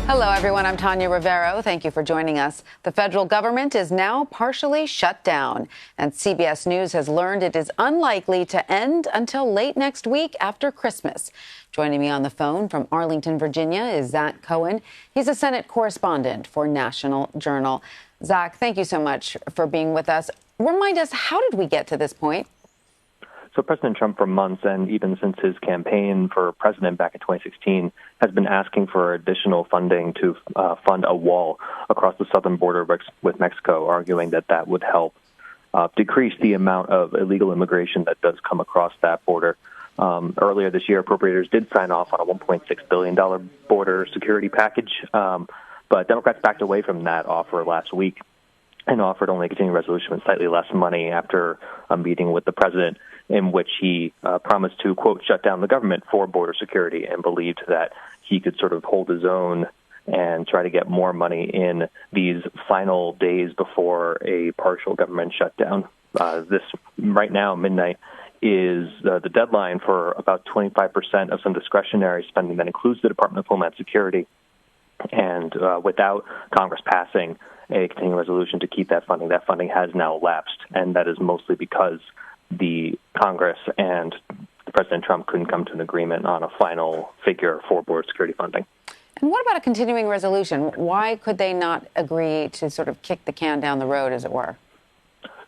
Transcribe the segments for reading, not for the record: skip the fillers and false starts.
Hello, everyone. I'm Tanya Rivero. Thank you for joining us. The federal government is now partially shut down, and CBS News has learned it is unlikely to end until late next week after Christmas. Joining me on the phone from Arlington, Virginia, is Zach Cohen. He's a Senate correspondent for National Journal. Zach, thank you so much for being with us. Remind us, how did we get to this point? So President Trump, for months and even since his campaign for president back in 2016, has been asking for additional funding to fund a wall across the southern border with Mexico, arguing that that would help decrease the amount of illegal immigration that does come across that border. Earlier this year, appropriators did sign off on a $1.6 billion border security package, but Democrats backed away from that offer last week and offered only a continuing resolution with slightly less money after a meeting with the president, in which he promised to, quote, shut down the government for border security, and believed that he could sort of hold his own and try to get more money in these final days before a partial government shutdown. This, right now, midnight, is the deadline for about 25% of some discretionary spending that includes the Department of Homeland Security. And without Congress passing a continuing resolution to keep that funding has now lapsed, and that is mostly because the Congress and President Trump couldn't come to an agreement on a final figure for border security funding. And what about a continuing resolution? Why could they not agree to sort of kick the can down the road, as it were?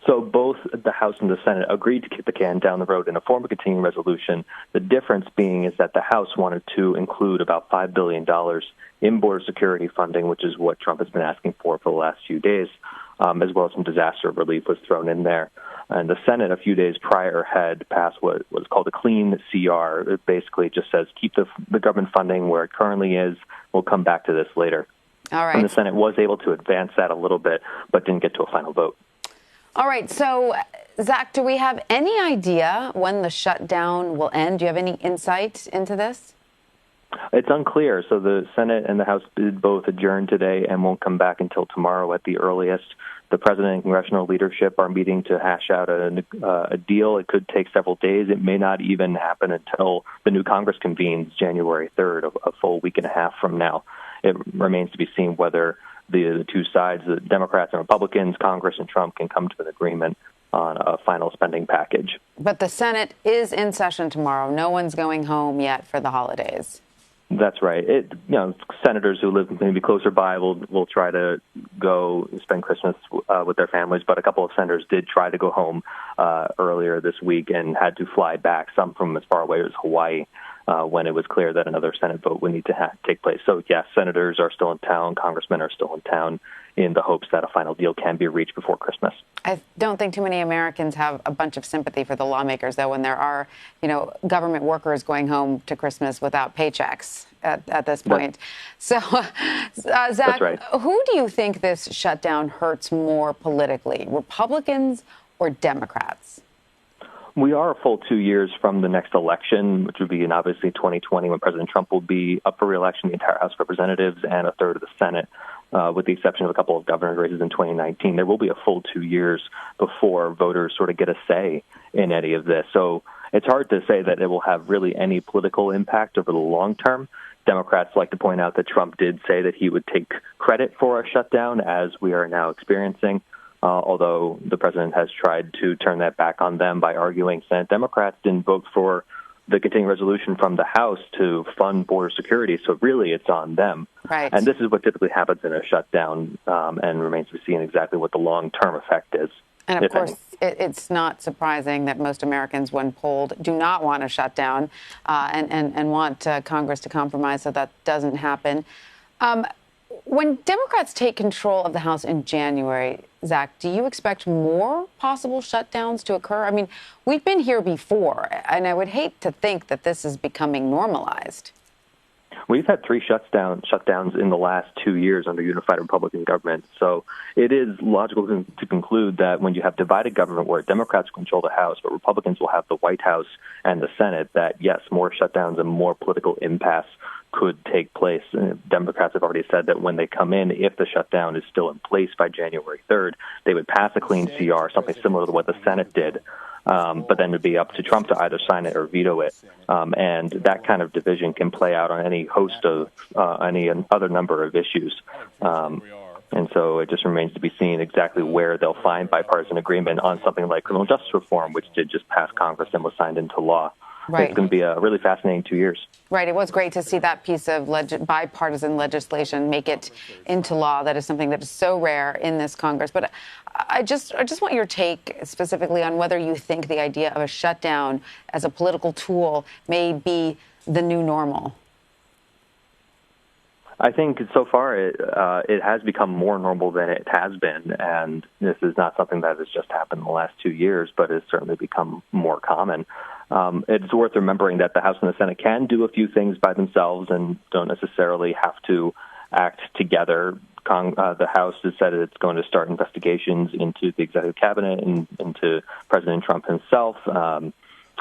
So both the House and the Senate agreed to kick the can down the road in a form of continuing resolution. The difference being is that the House wanted to include about $5 billion in border security funding, which is what Trump has been asking for the last few days, as well as some disaster relief was thrown in there. And the Senate, a few days prior, had passed what was called a clean CR. It basically just says keep the government funding where it currently is. We'll come back to this later. All right. And the Senate was able to advance that a little bit, but didn't get to a final vote. All right. So, Zach, do we have any idea when the shutdown will end? Do you have any insight into this? It's unclear. So the Senate and the House did both adjourn today and won't come back until tomorrow at the earliest. The president and congressional leadership are meeting to hash out a deal. It could take several days. It may not even happen until the new Congress convenes January 3rd, a full week and a half from now. It remains to be seen whether the two sides, the Democrats and Republicans, Congress and Trump, can come to an agreement on a final spending package. But the Senate is in session tomorrow. No one's going home yet for the holidays. That's right. Senators who live maybe closer by will try to go spend Christmas with their families, but a couple of senators did try to go home earlier this week and had to fly back, some from as far away as Hawaii, when it was clear that another Senate vote would need to take place. So, yes, senators are still in town, congressmen are still in town, in the hopes that a final deal can be reached before Christmas. I don't think too many Americans have a bunch of sympathy for the lawmakers, though, when there are, government workers going home to Christmas without paychecks at this point. So, Zach, right. Who do you think this shutdown hurts more politically, Republicans or Democrats? We are a full 2 years from the next election, which would be in obviously 2020, when President Trump will be up for re-election, the entire House of Representatives and a third of the Senate, with the exception of a couple of governor races in 2019. There will be a full 2 years before voters sort of get a say in any of this. So it's hard to say that it will have really any political impact over the long term. Democrats like to point out that Trump did say that he would take credit for a shutdown, as we are now experiencing. Although the president has tried to turn that back on them by arguing Senate Democrats didn't vote for the continuing resolution from the House to fund border security, so really it's on them. Right. And this is what typically happens in a shutdown, and remains to be seen exactly what the long-term effect is. And of course, it's not surprising that most Americans, when polled, do not want a shutdown and want Congress to compromise so that doesn't happen. When Democrats take control of the House in January, Zach, do you expect more possible shutdowns to occur? I mean, we've been here before, and I would hate to think that this is becoming normalized. We've had 3 shutdowns in the last 2 years under unified Republican government. So it is logical to conclude that when you have divided government where Democrats control the House, but Republicans will have the White House and the Senate, that, yes, more shutdowns and more political impasse could take place. Democrats have already said that when they come in, if the shutdown is still in place by January 3rd, they would pass a clean CR, something similar to what the Senate did. but then it'd be up to Trump to either sign it or veto it. And that kind of division can play out on any host of any other number of issues. And so it just remains to be seen exactly where they'll find bipartisan agreement on something like criminal justice reform, which did just pass Congress and was signed into law. Right. It's going to be a really fascinating 2 years. Right. It was great to see that piece of bipartisan legislation make it into law. That is something that is so rare in this Congress. But I just want your take specifically on whether you think the idea of a shutdown as a political tool may be the new normal. I think so far it has become more normal than it has been, and this is not something that has just happened in the last 2 years, but it's certainly become more common. It's worth remembering that the House and the Senate can do a few things by themselves and don't necessarily have to act together. The House has said it's going to start investigations into the executive cabinet and into President Trump himself.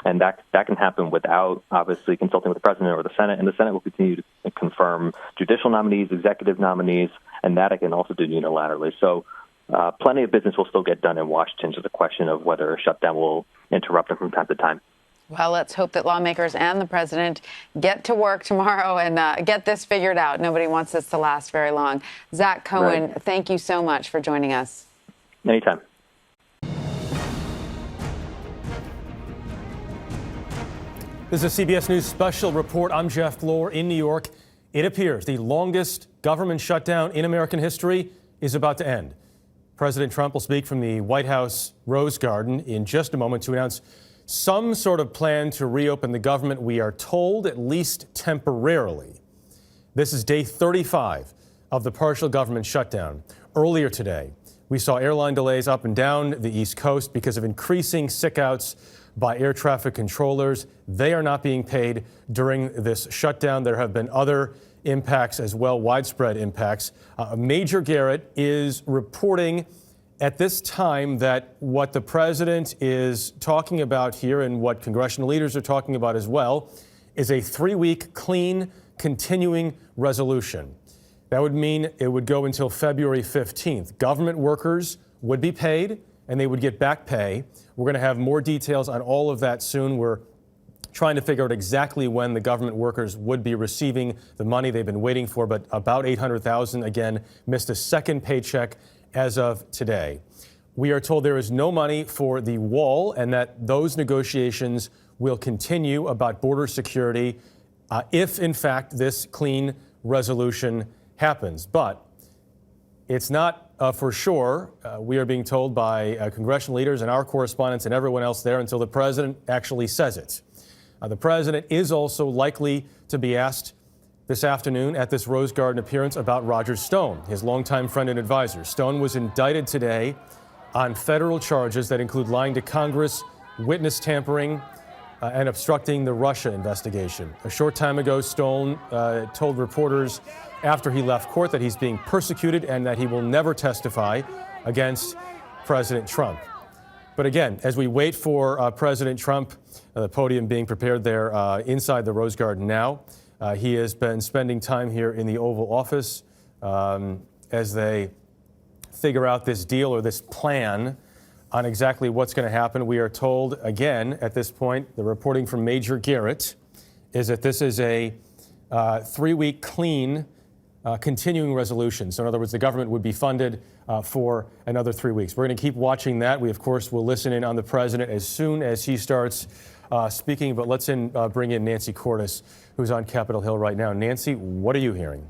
And that can happen without, obviously, consulting with the president or the Senate. And the Senate will continue to confirm judicial nominees, executive nominees, and that it can also do unilaterally. So plenty of business will still get done in Washington. Just a question of whether a shutdown will interrupt them from time to time. Well, let's hope that lawmakers and the president get to work tomorrow and get this figured out. Nobody wants this to last very long. Zach Cohen, Right. Thank you so much for joining us. Anytime. This is a CBS News special report. I'm Jeff Glor in New York. It appears the longest government shutdown in American history is about to end. President Trump will speak from the White House Rose Garden in just a moment to announce some sort of plan to reopen the government, we are told, at least temporarily. This is day 35 of the partial government shutdown. Earlier today, we saw airline delays up and down the East Coast because of increasing sickouts by air traffic controllers. They are not being paid during this shutdown. There have been other impacts as well, widespread impacts. Major Garrett is reporting at this time that what the president is talking about here and what congressional leaders are talking about as well is a 3-week clean continuing resolution. That would mean it would go until February 15th. Government workers would be paid and they would get back pay. We're going to have more details on all of that soon. We're trying to figure out exactly when the government workers would be receiving the money they've been waiting for, but about 800,000, again, missed a second paycheck as of today. We are told there is no money for the wall and that those negotiations will continue about border security if, in fact, this clean resolution happens. But it's not for sure, we are being told by congressional leaders and our correspondents and everyone else there until the president actually says it. The president is also likely to be asked this afternoon at this Rose Garden appearance about Roger Stone, his longtime friend and advisor. Stone was indicted today on federal charges that include lying to Congress, witness tampering, and obstructing the Russia investigation. A short time ago, Stone told reporters after he left court that he's being persecuted and that he will never testify against President Trump. But again, as we wait for President Trump, the podium being prepared there inside the Rose Garden now, he has been spending time here in the Oval Office as they figure out this deal or this plan on exactly what's going to happen. We are told, again, at this point, the reporting from Major Garrett is that this is a 3-week clean continuing resolution. So in other words, the government would be funded for another 3 weeks. We're going to keep watching that. We, of course, will listen in on the president as soon as he starts speaking. But let's bring in Nancy Cordes, who's on Capitol Hill right now. Nancy, what are you hearing?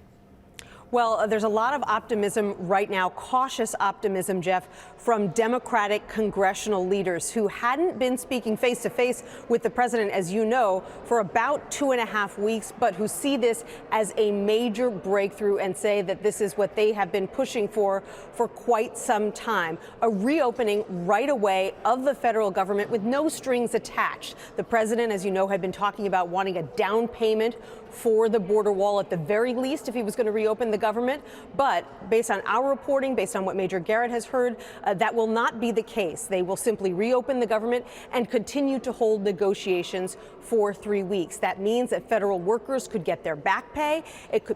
Well, there's a lot of optimism right now, cautious optimism, Jeff, from Democratic congressional leaders who hadn't been speaking face to face with the president, as you know, for about 2.5 weeks, but who see this as a major breakthrough and say that this is what they have been pushing for quite some time. A reopening right away of the federal government with no strings attached. The president, as you know, had been talking about wanting a down payment for the border wall at the very least if he was going to reopen the government. But based on our reporting, based on what Major Garrett has heard, that will not be the case. They will simply reopen the government and continue to hold negotiations for 3 weeks. That means that federal workers could get their back pay.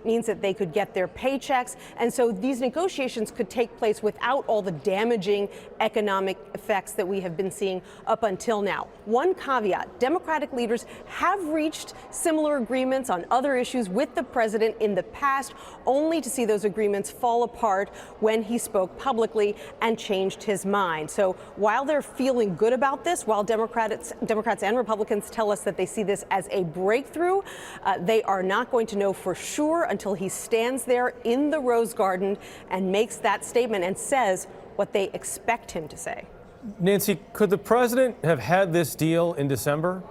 Means that they could get their paychecks. And so these negotiations could take place without all the damaging economic effects that we have been seeing up until now. One caveat: Democratic leaders have reached similar agreements on other issues with the president in the past, only to see those agreements fall apart when he spoke publicly and changed his mind. So while they're feeling good about this, while Democrats and Republicans tell us that they see this as a breakthrough, they are not going to know for sure until he stands there in the Rose Garden and makes that statement and says what they expect him to say. Nancy, could the president have had this deal in December?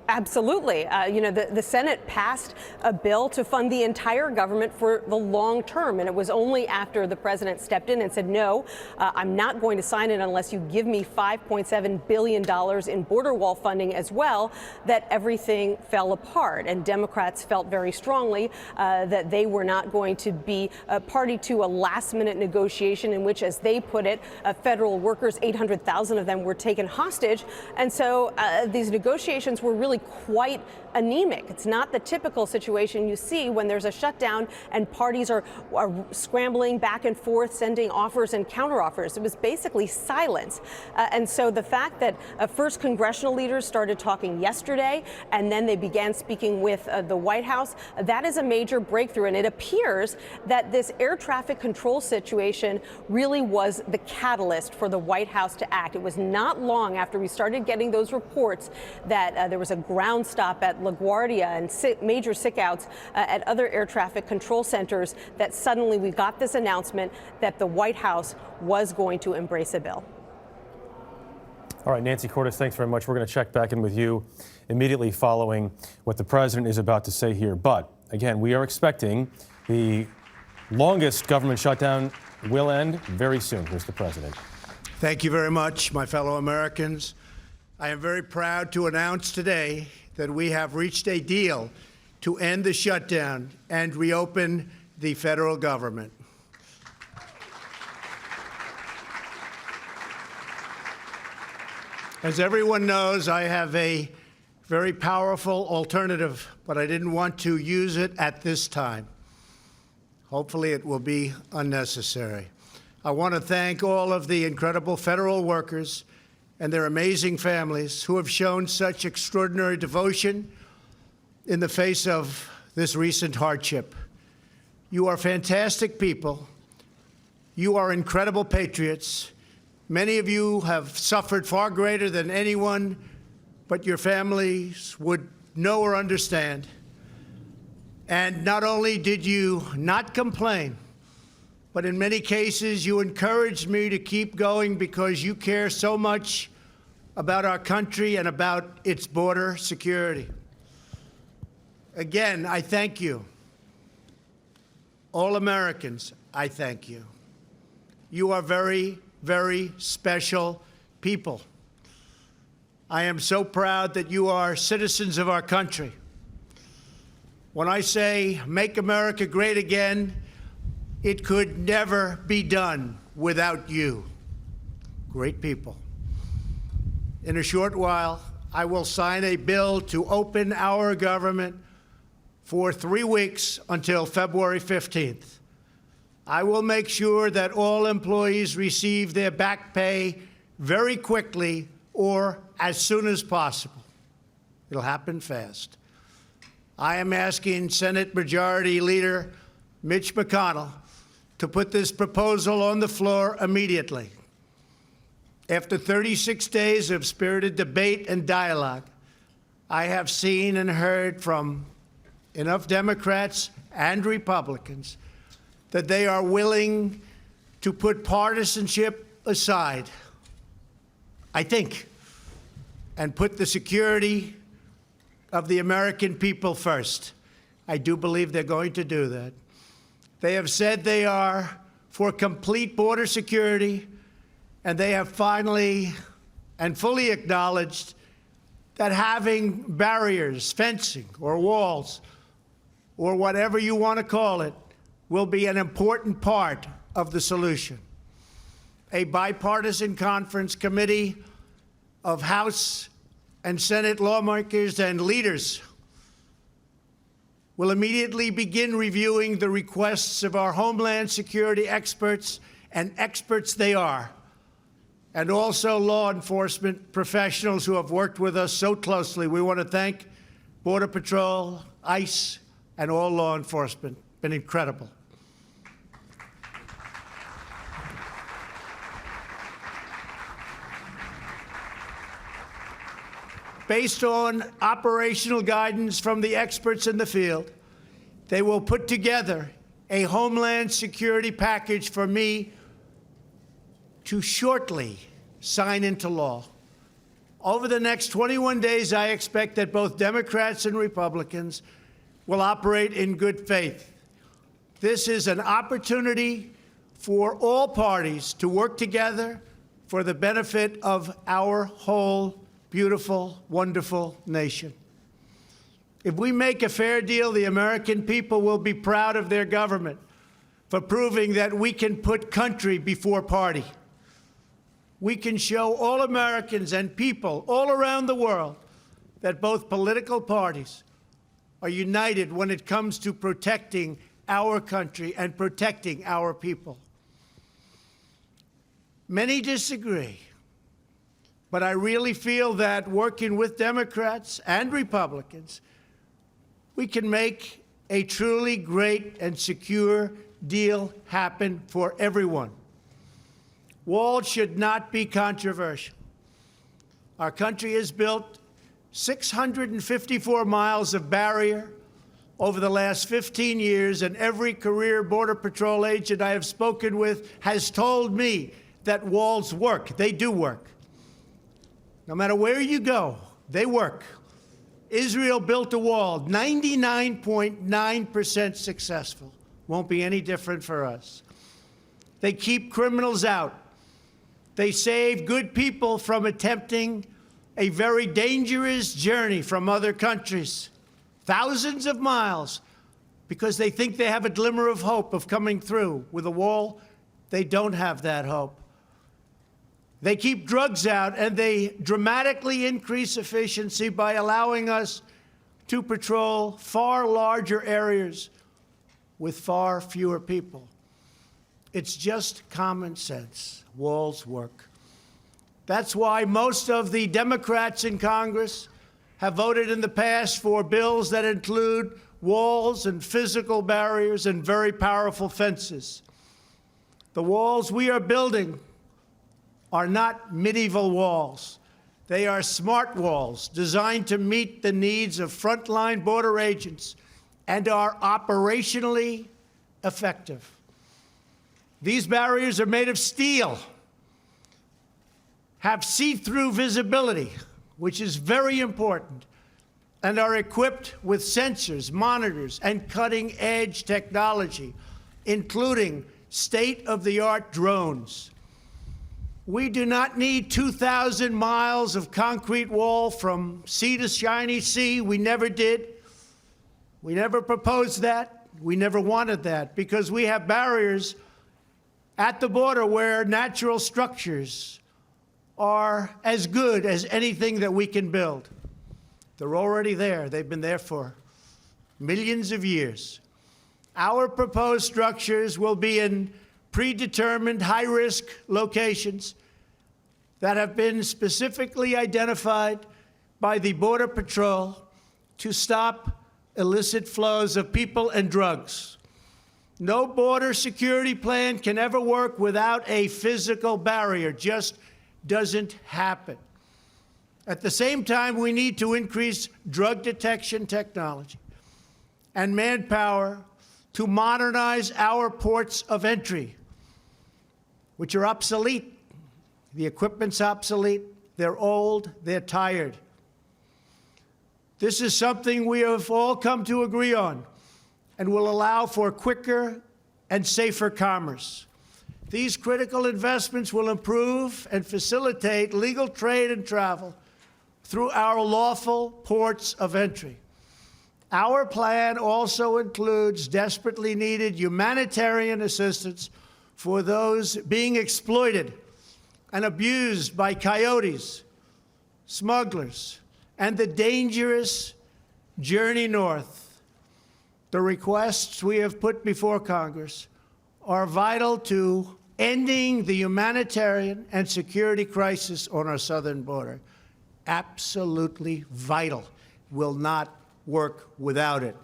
Absolutely. The Senate passed a bill to fund the entire government for the long term. And it was only after the president stepped in and said, no, I'm not going to sign it unless you give me $5.7 billion in border wall funding as well, that everything fell apart. And Democrats felt very strongly that they were not going to be a party to a last minute negotiation in which, as they put it, federal workers, 800,000 of them, were taken hostage. And so these negotiations were really quite anemic. It's not the typical situation you see when there's a shutdown and parties are scrambling back and forth, sending offers and counteroffers. It was basically silence. And so the fact that first congressional leaders started talking yesterday and then they began speaking with the White House, that is a major breakthrough. And it appears that this air traffic control situation really was the catalyst for the White House to act. It was not long after we started getting those reports that there was a ground stop at LaGuardia and major sick-outs at other air traffic control centers that suddenly we got this announcement that the White House was going to embrace a bill. All right, Nancy Cordes, thanks very much. We're going to check back in with you immediately following what the president is about to say here. But again, we are expecting the longest government shutdown will end very soon. Here's the president. Thank you very much, my fellow Americans. I am very proud to announce today that we have reached a deal to end the shutdown and reopen the federal government. As everyone knows, I have a very powerful alternative, but I didn't want to use it at this time. Hopefully it will be unnecessary. I want to thank all of the incredible federal workers and their amazing families who have shown such extraordinary devotion in the face of this recent hardship. You are fantastic people. You are incredible patriots. Many of you have suffered far greater than anyone but your families would know or understand. And not only did you not complain, but in many cases, you encouraged me to keep going because you care so much about our country and about its border security. Again, I thank you. All Americans, I thank you. You are very, very special people. I am so proud that you are citizens of our country. When I say make America great again, it could never be done without you. Great people. In a short while, I will sign a bill to open our government for 3 weeks until February 15th. I will make sure that all employees receive their back pay very quickly or as soon as possible. It'll happen fast. I am asking Senate Majority Leader Mitch McConnell to put this proposal on the floor immediately. After 36 days of spirited debate and dialogue, I have seen and heard from enough Democrats and Republicans that they are willing to put partisanship aside, I think, and put the security of the American people first. I do believe they're going to do that. They have said they are for complete border security, and they have finally and fully acknowledged that having barriers, fencing, or walls, or whatever you want to call it, will be an important part of the solution. A bipartisan conference committee of House and Senate lawmakers and leaders will immediately begin reviewing the requests of our Homeland Security experts, and experts they are, and also law enforcement professionals who have worked with us so closely. We want to thank Border Patrol, ICE, and all law enforcement. Been incredible. Based on operational guidance from the experts in the field, they will put together a Homeland Security package for me to shortly sign into law. Over the next 21 days, I expect that both Democrats and Republicans will operate in good faith. This is an opportunity for all parties to work together for the benefit of our whole beautiful, wonderful nation. If we make a fair deal, the American people will be proud of their government for proving that we can put country before party. We can show all Americans and people all around the world that both political parties are united when it comes to protecting our country and protecting our people. Many disagree. But I really feel that working with Democrats and Republicans, we can make a truly great and secure deal happen for everyone. Walls should not be controversial. Our country has built 654 miles of barrier over the last 15 years, and every career Border Patrol agent I have spoken with has told me that walls work. They do work. No matter where you go, they work. Israel built a wall, 99.9% successful. Won't be any different for us. They keep criminals out. They save good people from attempting a very dangerous journey from other countries, thousands of miles, because they think they have a glimmer of hope of coming through. With a wall, they don't have that hope. They keep drugs out, and they dramatically increase efficiency by allowing us to patrol far larger areas with far fewer people. It's just common sense. Walls work. That's why most of the Democrats in Congress have voted in the past for bills that include walls and physical barriers and very powerful fences. The walls we are building are not medieval walls. They are smart walls designed to meet the needs of frontline border agents and are operationally effective. These barriers are made of steel, have see-through visibility, which is very important, and are equipped with sensors, monitors, and cutting-edge technology, including state-of-the-art drones. We do not need 2,000 miles of concrete wall from sea to shiny sea. We never did. We never proposed that. We never wanted that, because we have barriers at the border where natural structures are as good as anything that we can build. They're already there. They've been there for millions of years. Our proposed structures will be in predetermined high-risk locations that have been specifically identified by the Border Patrol to stop illicit flows of people and drugs. No border security plan can ever work without a physical barrier. Just doesn't happen. At the same time, we need to increase drug detection technology and manpower to modernize our ports of entry, which are obsolete. The equipment's obsolete. They're old. They're tired. This is something we have all come to agree on and will allow for quicker and safer commerce. These critical investments will improve and facilitate legal trade and travel through our lawful ports of entry. Our plan also includes desperately needed humanitarian assistance for those being exploited and abused by coyotes, smugglers, and the dangerous journey north. The requests we have put before Congress are vital to ending the humanitarian and security crisis on our southern border. Absolutely vital. Will not work without it.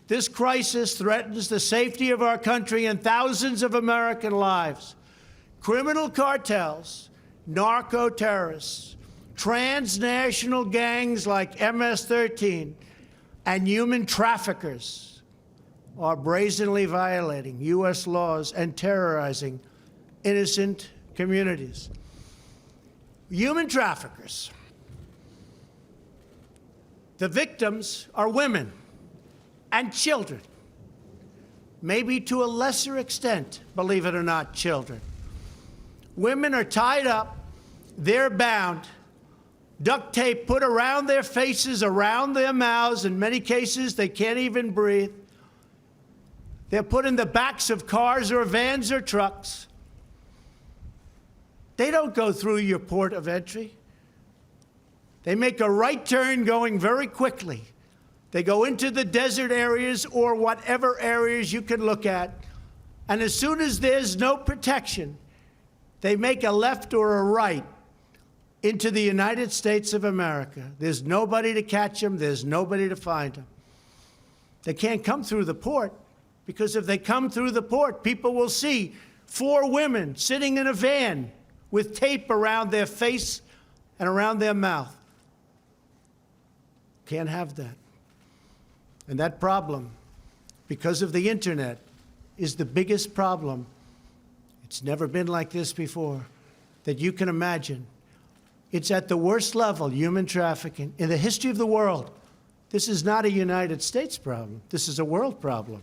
This crisis threatens the safety of our country and thousands of American lives. Criminal cartels, narco-terrorists, transnational gangs like MS-13, and human traffickers are brazenly violating U.S. laws and terrorizing innocent communities. Human traffickers. The victims are women and children, maybe to a lesser extent, believe it or not, children. Women are tied up, they're bound, duct tape put around their faces, around their mouths. In many cases, they can't even breathe. They're put in the backs of cars or vans or trucks. They don't go through your port of entry. They make a right turn going very quickly. They go into the desert areas or whatever areas you can look at. And as soon as there's no protection, they make a left or a right into the United States of America. There's nobody to catch them. There's nobody to find them. They can't come through the port, because if they come through the port, people will see 4 women sitting in a van with tape around their face and around their mouth. Can't have that. And that problem, because of the internet, is the biggest problem. It's never been like this before that you can imagine. It's at the worst level, human trafficking, in the history of the world. This is not a United States problem. This is a world problem.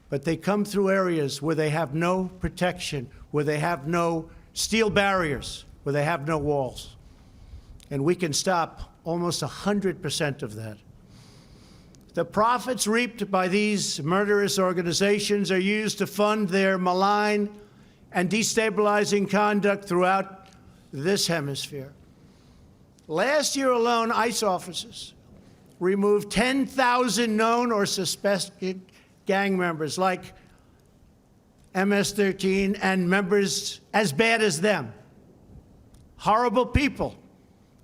But they come through areas where they have no protection, where they have no steel barriers, where they have no walls. And we can stop almost 100% of that. The profits reaped by these murderous organizations are used to fund their malign and destabilizing conduct throughout this hemisphere. Last year alone, ICE officers removed 10,000 known or suspected gang members like MS-13 and members as bad as them. Horrible people,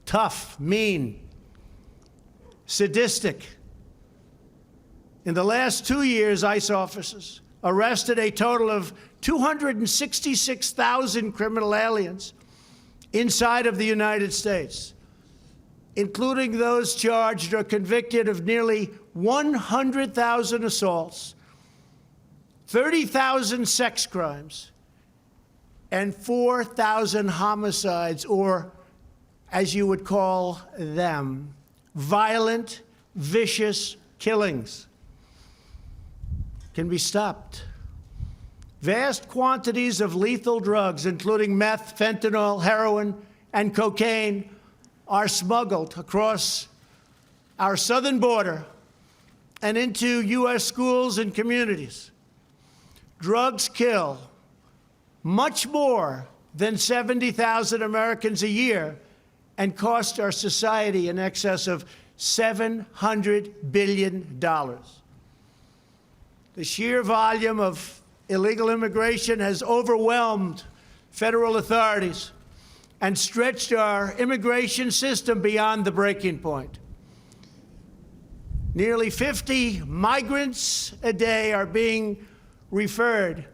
tough, mean, sadistic. In the last 2 years, ICE officers arrested a total of 266,000 criminal aliens inside of the United States, including those charged or convicted of nearly 100,000 assaults, 30,000 sex crimes, and 4,000 homicides, or as you would call them, violent, vicious killings. Can be stopped. Vast quantities of lethal drugs, including meth, fentanyl, heroin, and cocaine, are smuggled across our southern border and into U.S. schools and communities. Drugs kill much more than 70,000 Americans a year and cost our society in excess of $700 billion. The sheer volume of illegal immigration has overwhelmed federal authorities and stretched our immigration system beyond the breaking point. Nearly 50 migrants a day are being referred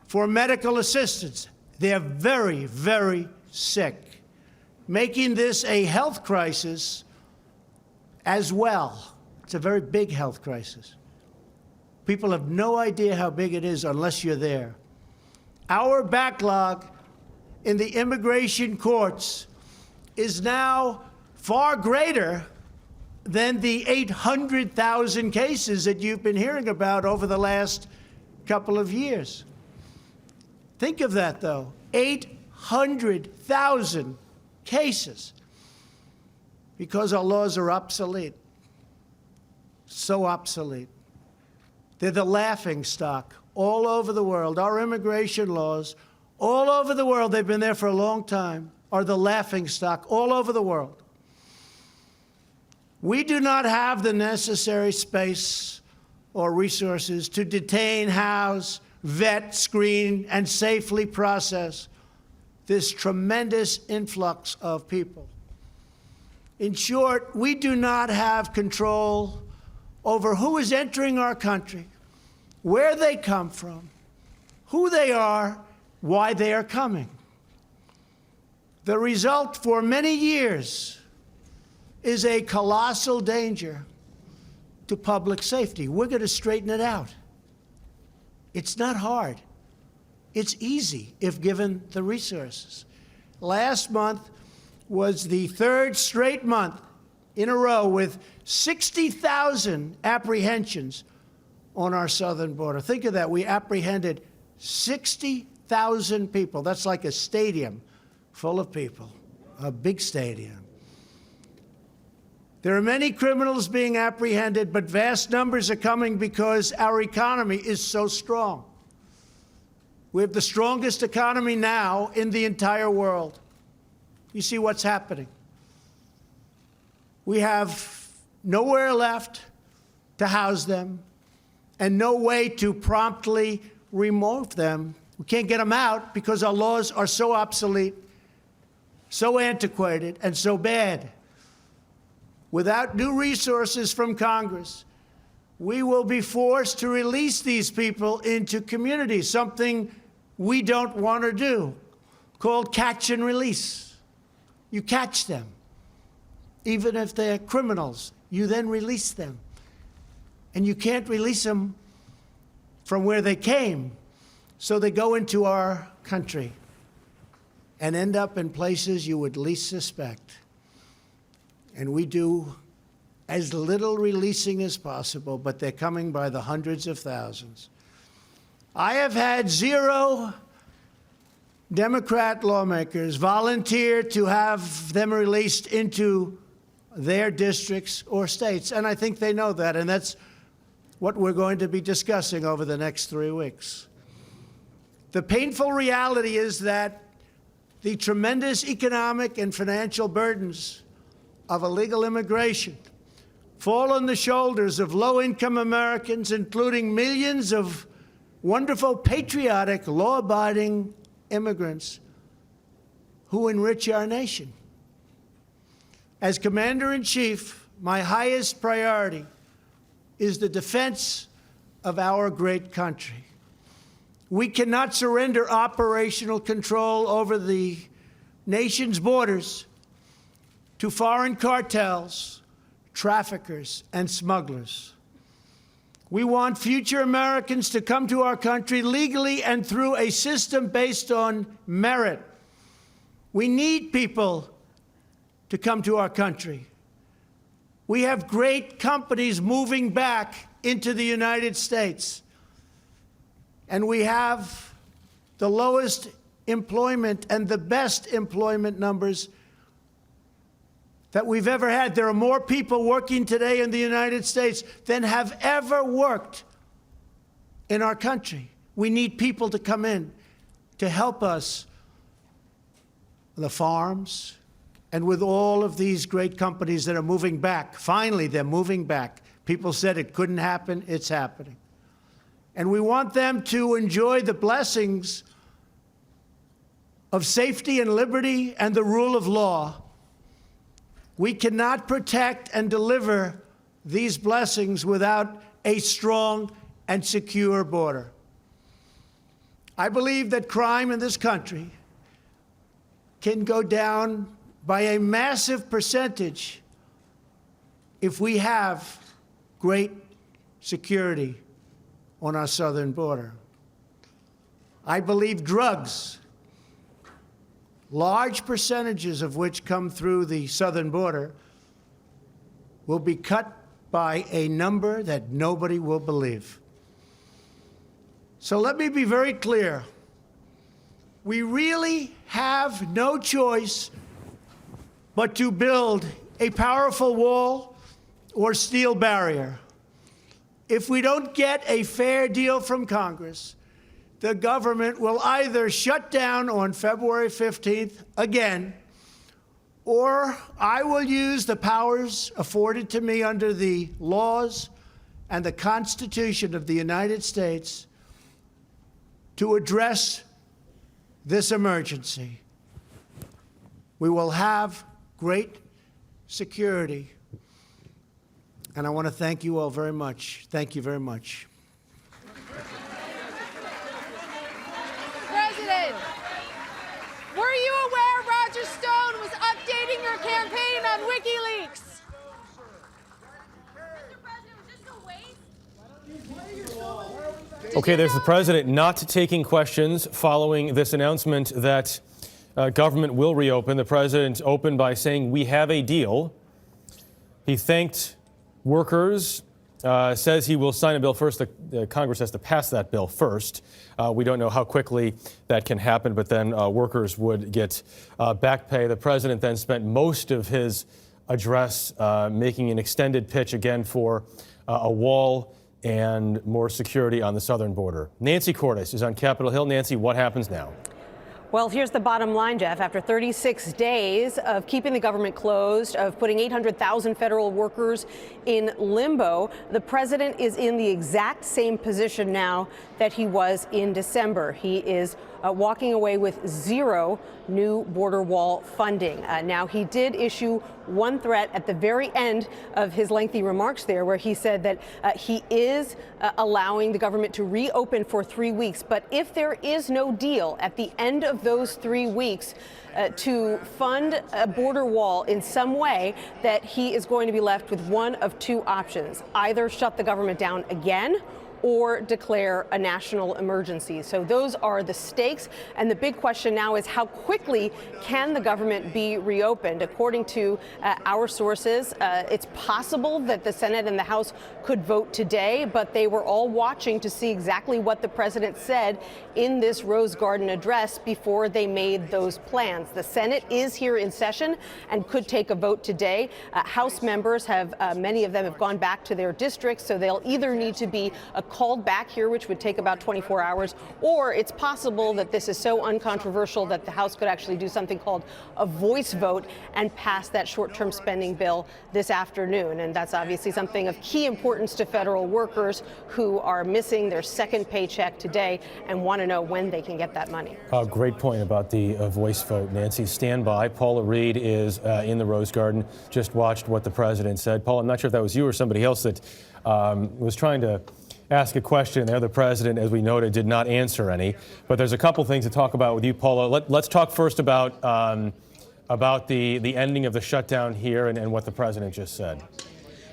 for medical assistance. They're very, very sick, making this a health crisis as well. It's a very big health crisis. People have no idea how big it is unless you're there. Our backlog in the immigration courts is now far greater than the 800,000 cases that you've been hearing about over the last couple of years. Think of that, though. 800,000 cases. because our laws are obsolete. So obsolete. They're the laughingstock all over the world. Our immigration laws, all over the world, they've been there for a long time, are the laughingstock all over the world. We do not have the necessary space or resources to detain, house, vet, screen, and safely process this tremendous influx of people. In short, we do not have control over who is entering our country, where they come from, who they are, why they are coming. The result for many years is a colossal danger to public safety. We're going to straighten it out. It's not hard. It's easy if given the resources. Last month was the third straight month in a row with 60,000 apprehensions on our southern border. Think of that. We apprehended 60,000 people. That's like a stadium full of people, a big stadium. There are many criminals being apprehended, but vast numbers are coming because our economy is so strong. We have the strongest economy now in the entire world. You see what's happening. We have nowhere left to house them and no way to promptly remove them. We can't get them out because our laws are so obsolete, so antiquated, and so bad. Without new resources from Congress, we will be forced to release these people into communities, something we don't want to do, called catch and release. You catch them. Even if they're criminals, you then release them. And you can't release them from where they came, so they go into our country and end up in places you would least suspect. And we do as little releasing as possible, but they're coming by the hundreds of thousands. I have had 0 Democrat lawmakers volunteer to have them released into their districts or states, and I think they know that, and that's what we're going to be discussing over the next 3 weeks. The painful reality is that the tremendous economic and financial burdens of illegal immigration fall on the shoulders of low-income Americans, including millions of wonderful, patriotic, law-abiding immigrants who enrich our nation. As Commander-in-Chief, my highest priority is the defense of our great country. We cannot surrender operational control over the nation's borders to foreign cartels, traffickers, and smugglers. We want future Americans to come to our country legally and through a system based on merit. We need people to come to our country. We have great companies moving back into the United States. And we have the lowest employment and the best employment numbers that we've ever had. There are more people working today in the United States than have ever worked in our country. We need people to come in to help us on the farms and with all of these great companies that are moving back. Finally, they're moving back. People said it couldn't happen. It's happening. And we want them to enjoy the blessings of safety and liberty and the rule of law. We cannot protect and deliver these blessings without a strong and secure border. I believe that crime in this country can go down by a massive percentage if we have great security on our southern border. I believe drugs, large percentages of which come through the southern border, will be cut by a number that nobody will believe. So let me be very clear. We really have no choice but to build a powerful wall or steel barrier. If we don't get a fair deal from Congress, the government will either shut down on February 15th again, or I will use the powers afforded to me under the laws and the Constitution of the United States to address this emergency. We will have great security. And I want to thank you all very much. Thank you very much. President, were you aware Roger Stone was updating your campaign on WikiLeaks? Okay, there's the president not taking questions following this announcement that government will reopen. The president opened by saying, "We have a deal." He thanked workers, says he will sign a bill first. The Congress has to pass that bill first. We don't know how quickly that can happen, but then workers would get back pay. The president then spent most of his address making an extended pitch again for a wall and more security on the southern border. Nancy Cordes is on Capitol Hill. Nancy, what happens now? Well, here's the bottom line, Jeff. After 36 days of keeping the government closed, of putting 800,000 federal workers in limbo, the president is in the exact same position now that he was in December. He is walking away with zero new border wall funding. Now, he did issue one threat at the very end of his lengthy remarks there, where he said that he is allowing the government to reopen for 3 weeks. But if there is no deal at the end of those 3 weeks to fund a border wall in some way, that he is going to be left with one of two options: either shut the government down again or declare a national emergency. So those are the stakes. And the big question now is, how quickly can the government be reopened? According to our sources, it's possible that the Senate and the House could vote today, but they were all watching to see exactly what the president said in this Rose Garden address before they made those plans. The Senate is here in session and could take a vote today. House members have, many of them have gone back to their districts, so they'll either need to be called back here, which would take about 24 hours, or it's possible that this is so uncontroversial that the House could actually do something called a voice vote and pass that short-term spending bill this afternoon. And that's obviously something of key importance to federal workers who are missing their second paycheck today and want to know when they can get that money. Great point about the voice vote, Nancy. Stand by. Paula Reed is in the Rose Garden. Just watched what the president said. Paul, I'm not sure if that was you or somebody else that was trying to ask a question there. The president, as we noted, did not answer any. But there's a couple things to talk about with you, Paula. Let's talk first about the ending of the shutdown here and what the president just said.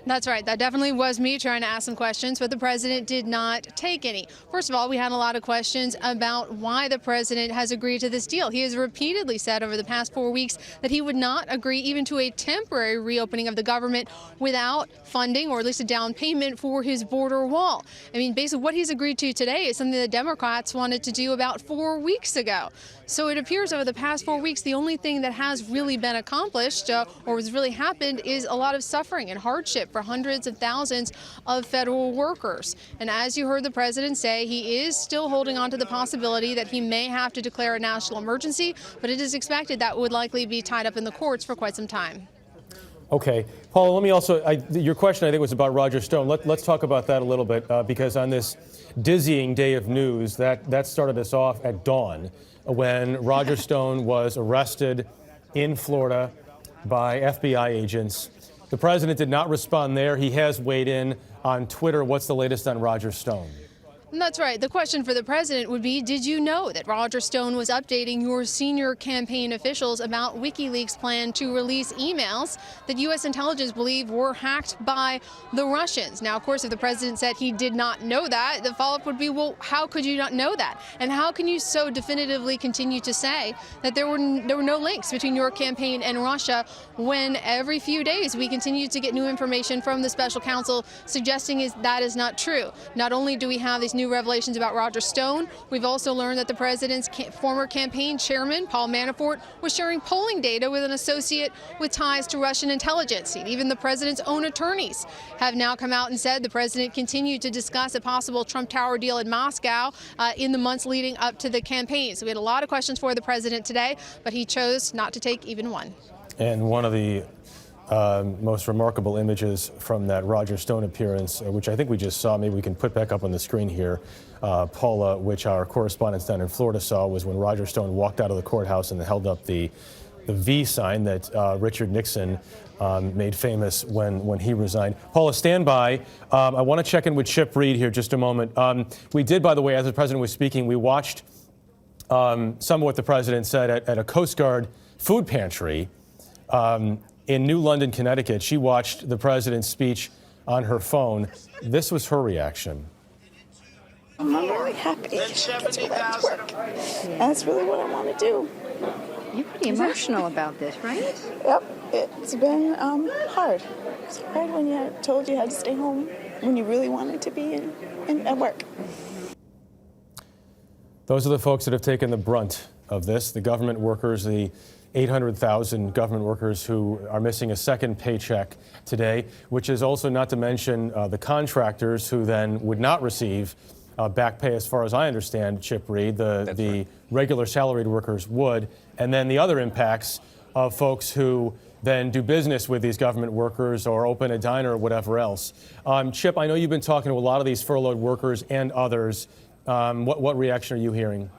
That's right. That definitely was me trying to ask some questions, but the president did not take any. First of all, we had a lot of questions about why the president has agreed to this deal. He has repeatedly said over the past 4 weeks that he would not agree even to a temporary reopening of the government without funding, or at least a down payment, for his border wall. I mean, basically what he's agreed to today is something the Democrats wanted to do about 4 weeks ago. So it appears over the past 4 weeks, the only thing that has really been accomplished or has really happened is a lot of suffering and hardship for hundreds of thousands of federal workers. And as you heard the president say, he is still holding on to the possibility that he may have to declare a national emergency, but it is expected that would likely be tied up in the courts for quite some time. Okay. Paul, let me also, your question I think was about Roger Stone. Let's talk about that a little bit because on this dizzying day of news, that started us off at dawn when Roger Stone was arrested in Florida by FBI agents. The president did not respond there. He has weighed in on Twitter. What's the latest on Roger Stone? That's right. The question for the president would be, did you know that Roger Stone was updating your senior campaign officials about WikiLeaks' plan to release emails that U.S. intelligence believe were hacked by the Russians? Now, of course, if the president said he did not know that, the follow-up would be, well, how could you not know that? And how can you so definitively continue to say that there were no links between your campaign and Russia when every few days we continue to get new information from the special counsel suggesting that is not true? Not only do we have these new new revelations about Roger Stone. We've also learned that the president's former campaign chairman, Paul Manafort, was sharing polling data with an associate with ties to Russian intelligence. And even the president's own attorneys have now come out and said the president continued to discuss a possible Trump Tower deal in Moscow in the months leading up to the campaign. So we had a lot of questions for the president today, but he chose not to take even one. And one of the most remarkable images from that Roger Stone appearance, which I think we just saw, maybe we can put back up on the screen here, Paula, which our correspondents down in Florida saw, was when Roger Stone walked out of the courthouse and held up the V sign that Richard Nixon made famous when he resigned. Paula, stand by. I want to check in with Chip Reed here just a moment. We did, by the way, as the president was speaking, we watched some of what the president said at a Coast Guard food pantry in New London, Connecticut. She watched the president's speech on her phone. This was her reaction. I'm really happy to get back to work. That's really what I want to do. You're pretty emotional about this, right? Yep, it's been hard. It's hard when you're told you had to stay home when you really wanted to be at work. Those are the folks that have taken the brunt of this, the government workers, the 800,000 government workers who are missing a second paycheck today, which is also not to mention the contractors who then would not receive back pay, as far as I understand, Chip Reed. The regular salaried workers would. And then the other impacts of folks who then do business with these government workers or open a diner or whatever else. Chip, I know you've been talking to a lot of these furloughed workers and others. What reaction are you hearing?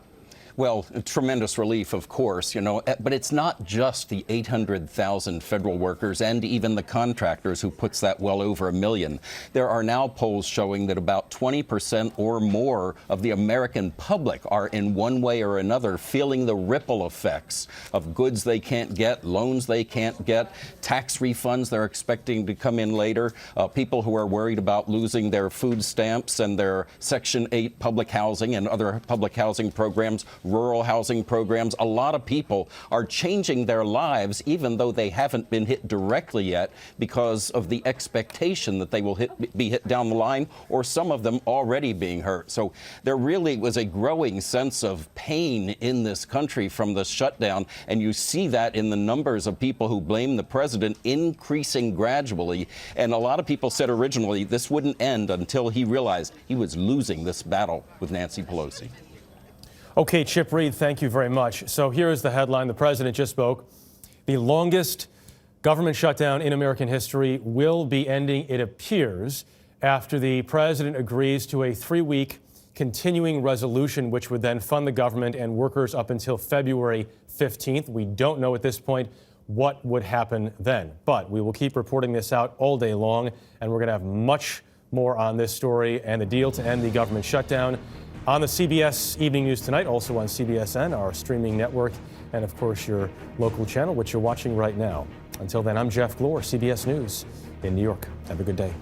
Well, tremendous relief, of course, but it's not just the 800,000 federal workers and even the contractors who puts that well over 1 million. There are now polls showing that about 20% or more of the American public are in one way or another feeling the ripple effects of goods they can't get, loans they can't get, tax refunds they're expecting to come in later, people who are worried about losing their food stamps and their Section 8 public housing and other public housing programs, rural housing programs. A lot of people are changing their lives, even though they haven't been hit directly yet, because of the expectation that they will be hit down the line, or some of them already being hurt. So there really was a growing sense of pain in this country from the shutdown, and you see that in the numbers of people who blame the president increasing gradually. And a lot of people said originally this wouldn't end until he realized he was losing this battle with Nancy Pelosi. Okay, Chip Reed, thank you very much. So here is the headline. The president just spoke. The longest government shutdown in American history will be ending, it appears, after the president agrees to a 3-week continuing resolution, which would then fund the government and workers up until February 15th. We don't know at this point what would happen then, but we will keep reporting this out all day long, and we're going to have much more on this story and the deal to end the government shutdown on the CBS Evening News tonight, also on CBSN, our streaming network, and of course your local channel, which you're watching right now. Until then, I'm Jeff Glor, CBS News in New York. Have a good day.